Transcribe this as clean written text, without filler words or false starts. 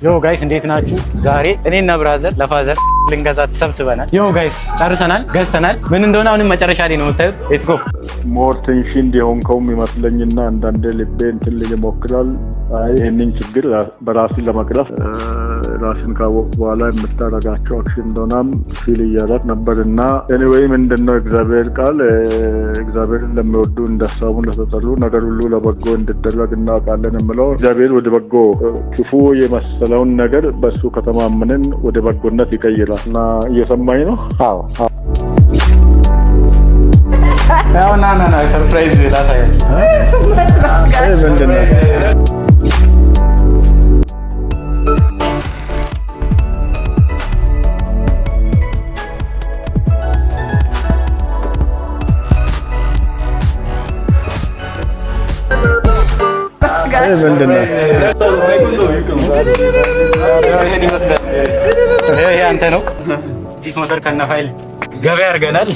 ዮ ጋይስ እንዴት ናችሁ? ዛሬ እኔና ብራዘር ለፋዘር ልንገዛ ተሰብስበናል። ዮ ጋይስ ጨርሰናል፣ ገዝተናል። ምን እንደሆነ አሁንም መጨረሻ ላይ ነው የምታዩት። ሌትስ ጎ። ሞር ቴንሽን የሆንከውም ይመስለኝና አንዳንዴ ልቤ እንትን ይሞክራል። ይህንን ችግር በራሴ ለመቅረፍ ራስን ካወቅ በኋላ የምታደርጋቸው አክሽን እንደሆነም ፊል እያደረግ ነበርና ኤኒዌይ ምንድነው እግዚአብሔር ቃል እግዚአብሔርን ለሚወዱ እንደሳቡ ለተጠሩ ነገር ሁሉ ለበጎ እንዲደረግ እናውቃለን የምለው እግዚአብሔር ወደ በጎ ክፉ የመሰለውን ነገር በሱ ከተማመንን ወደ በጎነት ይቀይራል እና እየሰማኝ ነው። አዎ ያው ና ሰርፕራይዝ ላሳያችሁ። ምንድነው ይሄን ይመስላል። ይሄ አንተ ነው። ዲስ ሞተር ከነ ፋይል ገበያ አድርገናል።